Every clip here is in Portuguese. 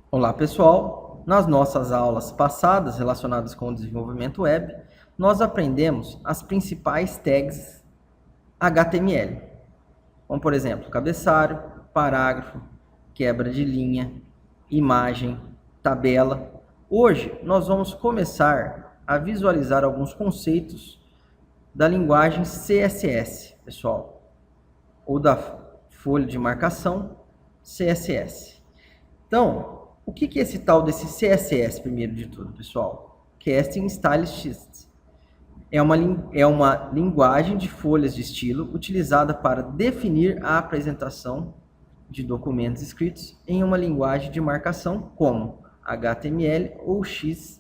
Olá pessoal, nas nossas aulas passadas relacionadas com o desenvolvimento web, nós aprendemos as principais tags HTML, como por exemplo, cabeçalho, parágrafo, quebra de linha, imagem, tabela. Hoje nós vamos começar a visualizar alguns conceitos da linguagem CSS, pessoal, ou da folha de marcação CSS. Então, o que é esse tal desse CSS, primeiro de tudo, pessoal? Casting Style Sheets. É uma linguagem de folhas de estilo utilizada para definir a apresentação de documentos escritos em uma linguagem de marcação como HTML ou XML.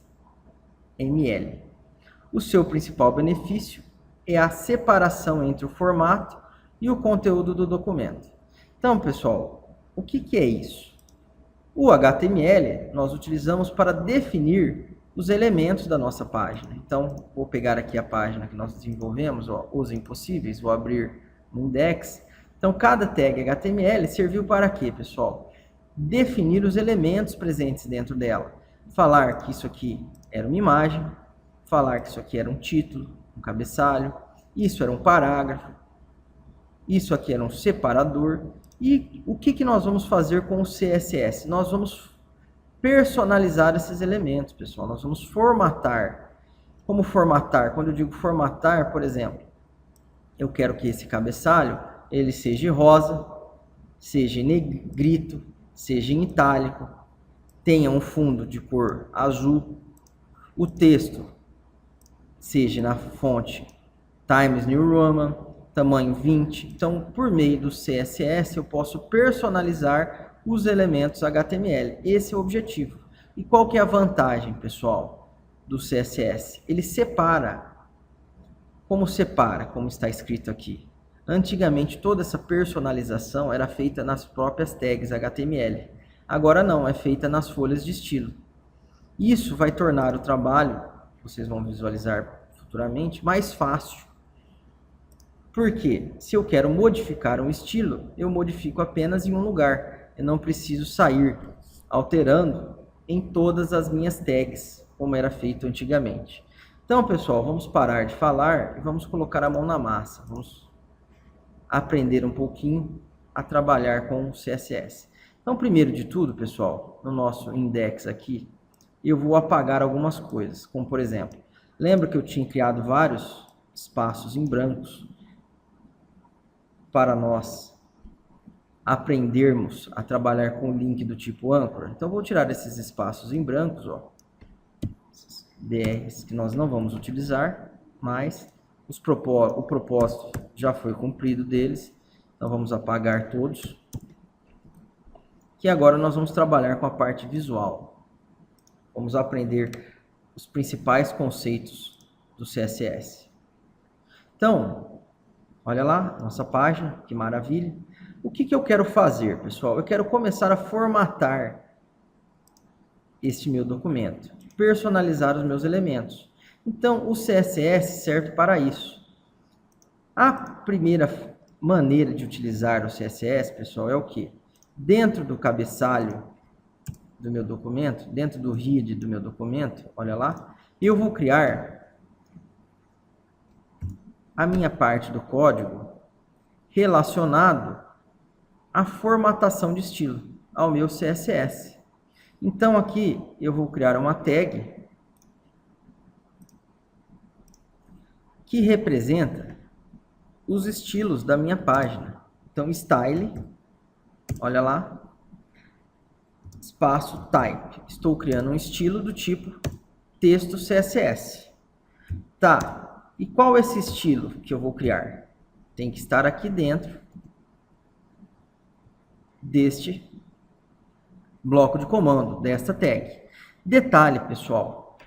O seu principal benefício é a separação entre o formato e o conteúdo do documento. Então, pessoal, o que é isso? O HTML nós utilizamos para definir os elementos da nossa página. Então, vou pegar aqui a página que nós desenvolvemos, os impossíveis, vou abrir no index. Então, cada tag HTML serviu para quê, pessoal? Definir os elementos presentes dentro dela. Falar que isso aqui era uma imagem, falar que isso aqui era um título, um cabeçalho, isso era um parágrafo, isso aqui era um separador. E o que nós vamos fazer com o CSS? Nós vamos personalizar esses elementos, pessoal. Nós vamos formatar. Como formatar? Quando eu digo formatar, por exemplo, eu quero que esse cabeçalho ele seja rosa, seja em negrito, seja em itálico, tenha um fundo de cor azul, o texto seja na fonte Times New Roman, tamanho 20. Então, por meio do CSS, eu posso personalizar os elementos HTML. Esse é o objetivo. E qual que é a vantagem, pessoal, do CSS? Ele separa. Como separa? Como está escrito aqui. Antigamente, toda essa personalização era feita nas próprias tags HTML. Agora não, é feita nas folhas de estilo. Isso vai tornar o trabalho, vocês vão visualizar futuramente, mais fácil. Porque se eu quero modificar um estilo, eu modifico apenas em um lugar. Eu não preciso sair alterando em todas as minhas tags, como era feito antigamente. Então, pessoal, vamos parar de falar e vamos colocar a mão na massa. Vamos aprender um pouquinho a trabalhar com o CSS. Então, primeiro de tudo, pessoal, no nosso index aqui, eu vou apagar algumas coisas. Como, por exemplo, lembra que eu tinha criado vários espaços em brancos para nós aprendermos a trabalhar com o link do tipo âncora. Então, vou tirar esses espaços em brancos, ó, esses DRs que nós não vamos utilizar, mas o propósito já foi cumprido deles. Então, vamos apagar todos. Que agora nós vamos trabalhar com a parte visual. Vamos aprender os principais conceitos do CSS. Então, olha lá, nossa página, que maravilha. O que eu quero fazer, pessoal? Eu quero começar a formatar este meu documento, personalizar os meus elementos. Então, o CSS serve para isso. A primeira maneira de utilizar o CSS, pessoal, é o quê? Dentro do cabeçalho do meu documento, dentro do head do meu documento, olha lá, eu vou criar a minha parte do código relacionado à formatação de estilo, ao meu CSS. Então, aqui eu vou criar uma tag que representa os estilos da minha página. Então, style, olha lá, espaço type. Estou criando um estilo do tipo texto CSS. Tá, e qual é esse estilo que eu vou criar? Tem que estar aqui dentro deste bloco de comando, desta tag. Detalhe, pessoal,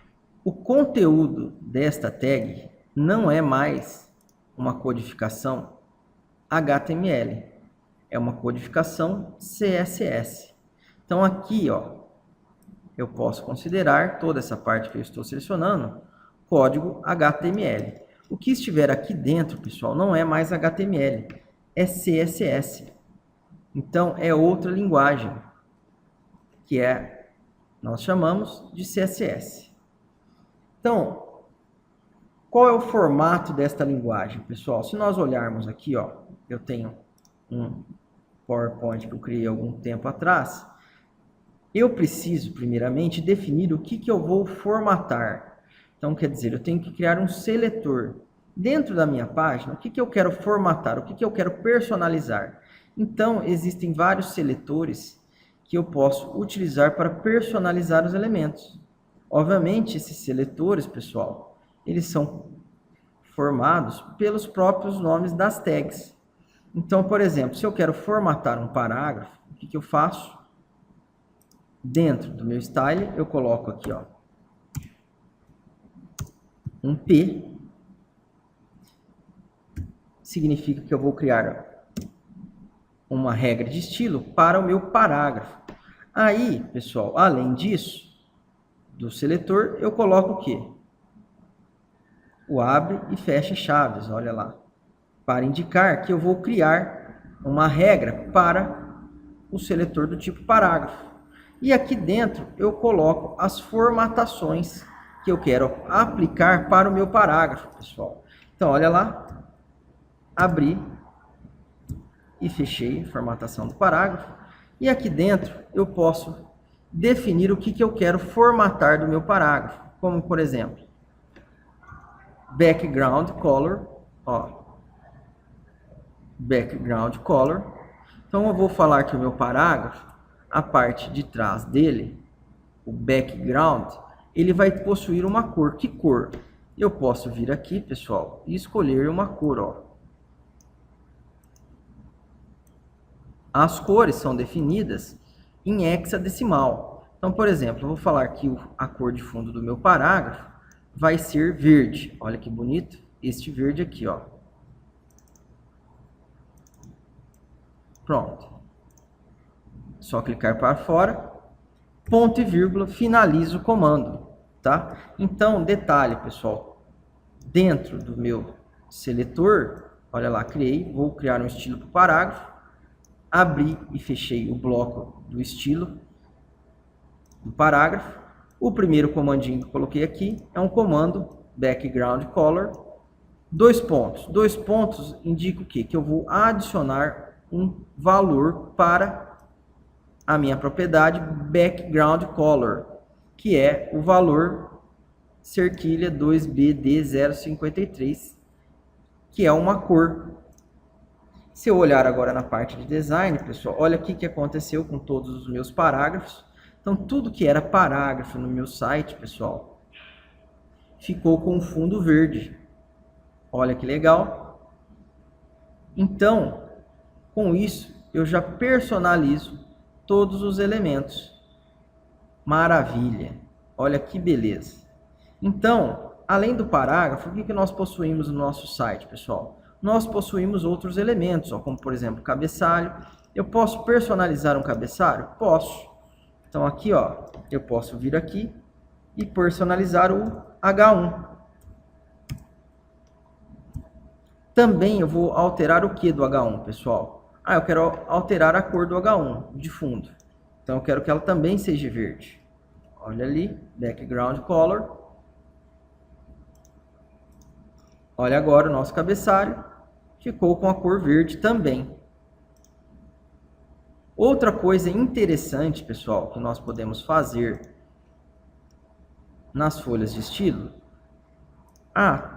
o conteúdo desta tag não é mais uma codificação HTML, é uma codificação CSS. Então aqui, ó, eu posso considerar toda essa parte que eu estou selecionando código HTML. O que estiver aqui dentro, pessoal, não é mais HTML, é CSS. Então, é outra linguagem, que é Nós chamamos de CSS. Então, qual é o formato desta linguagem, pessoal? Se nós olharmos aqui, ó, eu tenho um PowerPoint que eu criei algum tempo atrás. Eu preciso, primeiramente, definir o que eu vou formatar. Então, quer dizer, eu tenho que criar um seletor. Dentro da minha página, o que eu quero formatar, o que eu quero personalizar. Então, existem vários seletores que eu posso utilizar para personalizar os elementos. Obviamente, esses seletores, pessoal, eles são formados pelos próprios nomes das tags. Então, por exemplo, se eu quero formatar um parágrafo, o que eu faço? Dentro do meu style, eu coloco aqui, ó, um P. Significa que eu vou criar uma regra de estilo para o meu parágrafo. Aí, pessoal, além disso, do seletor, eu coloco o quê? O abre e fecha chaves, olha lá. Para indicar que eu vou criar uma regra para o seletor do tipo parágrafo. E aqui dentro eu coloco as formatações que eu quero aplicar para o meu parágrafo, pessoal. Então, olha lá. Abri e fechei a formatação do parágrafo. E aqui dentro eu posso definir o que eu quero formatar do meu parágrafo. Como, por exemplo, background color. Ó, background color. Então eu vou falar que o meu parágrafo, a parte de trás dele, o background, ele vai possuir uma cor. Que cor? Eu posso vir aqui, pessoal, e escolher uma cor, ó. As cores são definidas em hexadecimal. Então, por exemplo, eu vou falar que a cor de fundo do meu parágrafo vai ser verde. Olha que bonito, este verde aqui, ó. Pronto. Só clicar para fora, ponto e vírgula, finaliza o comando, tá? Então, detalhe, pessoal, dentro do meu seletor, olha lá, criei, vou criar um estilo para o parágrafo, abri e fechei o bloco do estilo do parágrafo. O primeiro comandinho que eu coloquei aqui é um comando background color, dois pontos. Dois pontos indica o quê? Que eu vou adicionar um valor para a minha propriedade background color, que é o valor cerquilha 2BD053, que é uma cor. Se eu olhar agora na parte de design, pessoal, olha aqui o que aconteceu com todos os meus parágrafos. Então, tudo que era parágrafo no meu site, pessoal, ficou com um fundo verde. Olha que legal. Então, com isso, eu já personalizo todos os elementos. Maravilha! Olha que beleza! Então, além do parágrafo, o que nós possuímos no nosso site, pessoal? Nós possuímos outros elementos, ó, como por exemplo, cabeçalho. Eu posso personalizar um cabeçalho? Posso. Então aqui, ó, eu posso vir aqui e personalizar o H1. Também eu vou alterar o que do H1, pessoal? Ah, eu quero alterar a cor do H1 de fundo. Então eu quero que ela também seja verde. Olha ali, background color. Olha agora o nosso cabeçalho, ficou com a cor verde também. Outra coisa interessante, pessoal, que nós podemos fazer nas folhas de estilo.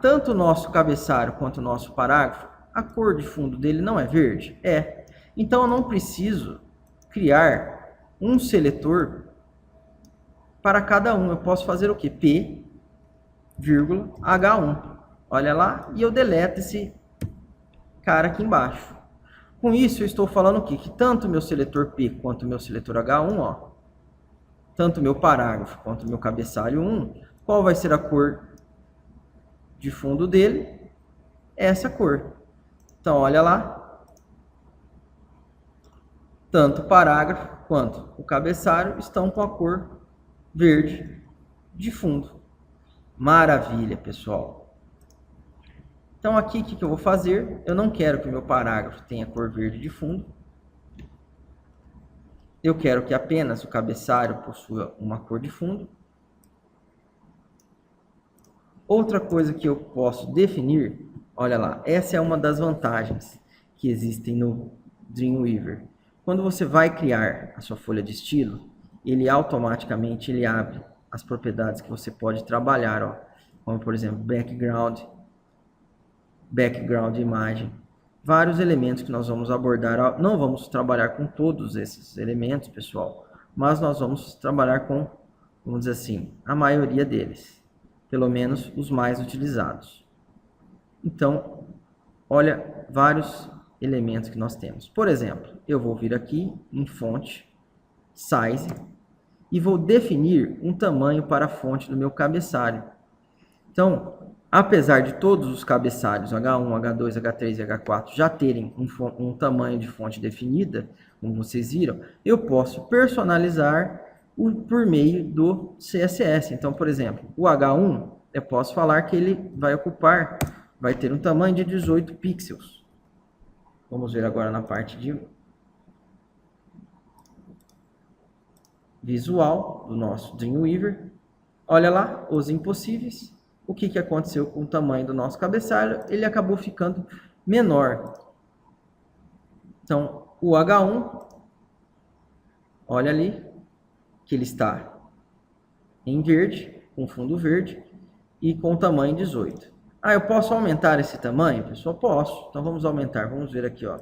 Tanto o nosso cabeçalho quanto o nosso parágrafo, a cor de fundo dele não é verde? É. Então eu não preciso criar um seletor para cada um. Eu posso fazer o quê? P, vírgula, H1. Olha lá, e eu deleto esse cara aqui embaixo. Com isso, eu estou falando o quê? Que tanto o meu seletor P quanto o meu seletor H1, ó, tanto o meu parágrafo quanto o meu cabeçalho 1, qual vai ser a cor de fundo dele? Essa cor. Então, olha lá. Tanto o parágrafo quanto o cabeçalho estão com a cor verde de fundo. Maravilha, pessoal. Então aqui o que eu vou fazer? Eu não quero que o meu parágrafo tenha cor verde de fundo. eu quero que apenas o cabeçalho possua uma cor de fundo. Outra coisa que eu posso definir, olha lá, essa é uma das vantagens que existem no Dreamweaver. Quando você vai criar a sua folha de estilo, ele automaticamente abre as propriedades que você pode trabalhar, ó, como por exemplo, background imagem, vários elementos que nós vamos abordar. Não vamos trabalhar com todos esses elementos, pessoal, mas nós vamos trabalhar com, vamos dizer assim, a maioria deles, pelo menos os mais utilizados. Então, olha vários elementos que nós temos. Por exemplo, eu vou vir aqui em fonte, size, e vou definir um tamanho para a fonte do meu cabeçalho. Então, apesar de todos os cabeçalhos H1, H2, H3 e H4 já terem um tamanho de fonte definida, como vocês viram, eu posso personalizar por meio do CSS. Então, por exemplo, o H1, eu posso falar que ele vai ter um tamanho de 18 pixels. Vamos ver agora na parte de visual do nosso Dreamweaver. Olha lá, os impossíveis. O que aconteceu com o tamanho do nosso cabeçalho? Ele acabou ficando menor. Então, o H1, olha ali, que ele está em verde, com fundo verde, e com tamanho 18. Ah, eu posso aumentar esse tamanho, pessoal? Posso. Então, vamos aumentar. Vamos ver aqui, ó.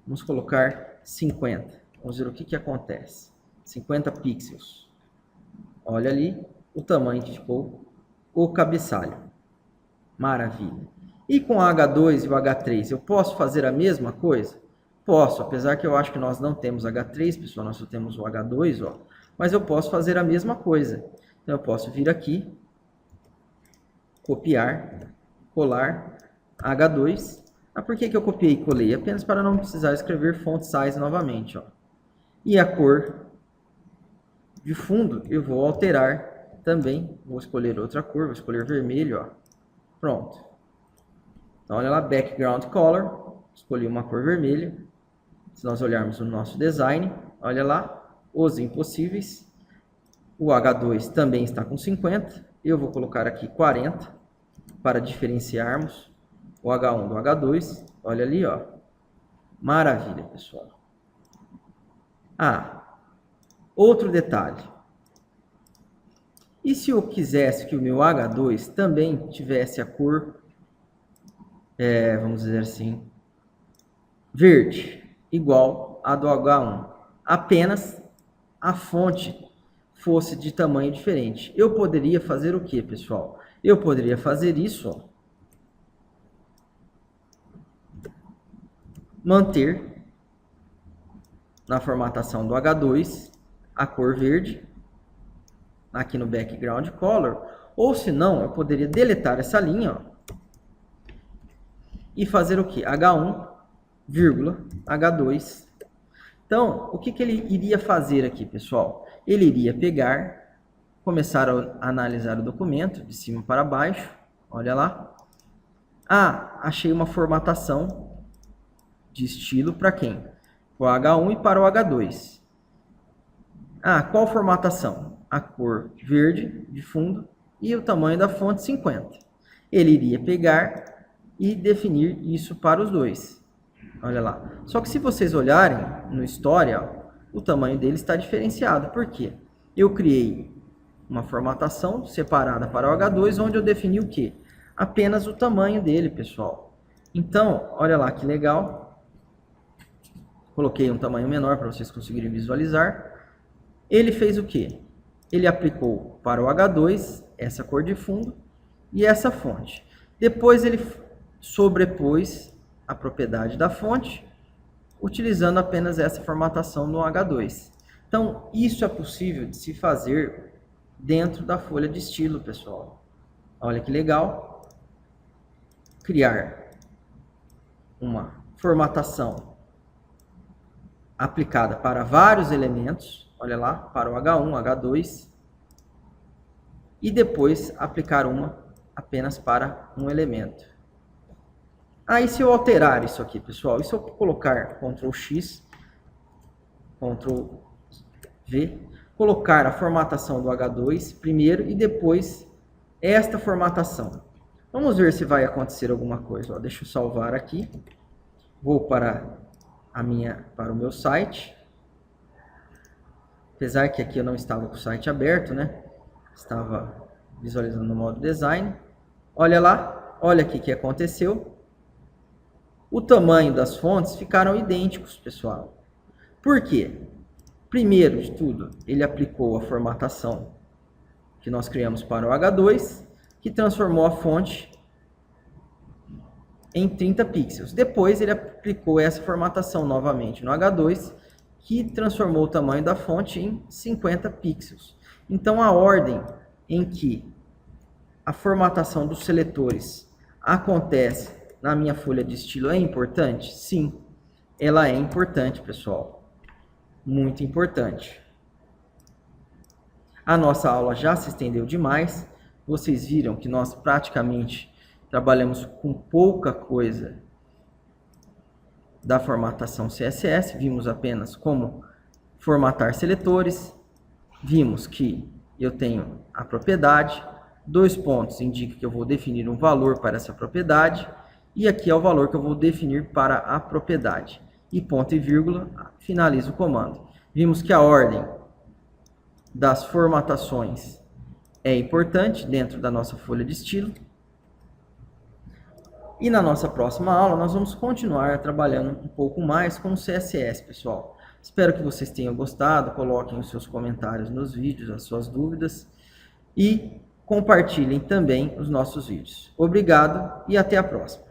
Vamos colocar 50. Vamos ver o que acontece. 50 pixels. Olha ali o tamanho que ficou o cabeçalho. Maravilha. E com o H2 e o H3, eu posso fazer a mesma coisa? Posso, apesar que eu acho que nós não temos H3, pessoal, nós só temos o H2, ó. Mas eu posso fazer a mesma coisa. Então, eu posso vir aqui, copiar, colar, H2. Ah, por que eu copiei e colei? Apenas para não precisar escrever font size novamente, ó. E a cor de fundo, eu vou alterar também. Vou escolher outra cor, vou escolher vermelho, ó. Pronto. Então, olha lá, background color. Escolhi uma cor vermelha. Se nós olharmos o nosso design, olha lá, os impossíveis. O H2 também está com 50. Eu vou colocar aqui 40 para diferenciarmos o H1 do H2. Olha ali, ó. Maravilha, pessoal. Ah, outro detalhe. E se eu quisesse que o meu H2 também tivesse a cor, vamos dizer assim, verde, igual a do H1, apenas a fonte fosse de tamanho diferente. Eu poderia fazer o que, pessoal? Eu poderia fazer isso, ó. Manter na formatação do H2 a cor verde, aqui no background color, ou se não, eu poderia deletar essa linha, ó, e fazer o que? H1, vírgula, H2. Então, o que ele iria fazer aqui, pessoal? Ele iria pegar, começar a analisar o documento de cima para baixo, olha lá. Ah, achei uma formatação de estilo para quem? Para o H1 e para o H2. Ah, qual formatação? A cor verde de fundo e o tamanho da fonte 50. Ele iria pegar e definir isso para os dois. Olha lá. Só que se vocês olharem no História, ó, o tamanho dele está diferenciado. Por quê? Eu criei uma formatação separada para o H2, onde eu defini o quê? Apenas o tamanho dele, pessoal. Então, olha lá que legal. Coloquei um tamanho menor para vocês conseguirem visualizar. Ele fez o quê? Ele aplicou para o H2 essa cor de fundo e essa fonte. Depois ele sobrepôs a propriedade da fonte, utilizando apenas essa formatação no H2. Então, isso é possível de se fazer dentro da folha de estilo, pessoal. Olha que legal. Criar uma formatação aplicada para vários elementos. Olha lá, para o H1, H2. E depois aplicar uma apenas para um elemento. Aí, se eu alterar isso aqui, pessoal, e se eu colocar Ctrl X, Ctrl ver, colocar a formatação do H2 primeiro e depois esta formatação. Vamos ver se vai acontecer alguma coisa. Ó, deixa eu salvar aqui. Vou para o meu site. Apesar que aqui eu não estava com o site aberto, né? Estava visualizando no modo design. Olha lá, olha aqui o que aconteceu. O tamanho das fontes ficaram idênticos, pessoal. Por quê? Primeiro de tudo, ele aplicou a formatação que nós criamos para o H2, que transformou a fonte em 30 pixels. Depois ele aplicou essa formatação novamente no H2, que transformou o tamanho da fonte em 50 pixels. Então a ordem em que a formatação dos seletores acontece na minha folha de estilo é importante? Sim, ela é importante, pessoal. Muito importante. A nossa aula já se estendeu demais. Vocês viram que nós praticamente trabalhamos com pouca coisa da formatação CSS. Vimos apenas como formatar seletores. Vimos que eu tenho a propriedade. 2 pontos indica que eu vou definir um valor para essa propriedade. E aqui é o valor que eu vou definir para a propriedade. E ponto e vírgula, finaliza o comando. Vimos que a ordem das formatações é importante dentro da nossa folha de estilo. E na nossa próxima aula nós vamos continuar trabalhando um pouco mais com o CSS, pessoal. Espero que vocês tenham gostado, coloquem os seus comentários nos vídeos, as suas dúvidas e compartilhem também os nossos vídeos. Obrigado e até a próxima.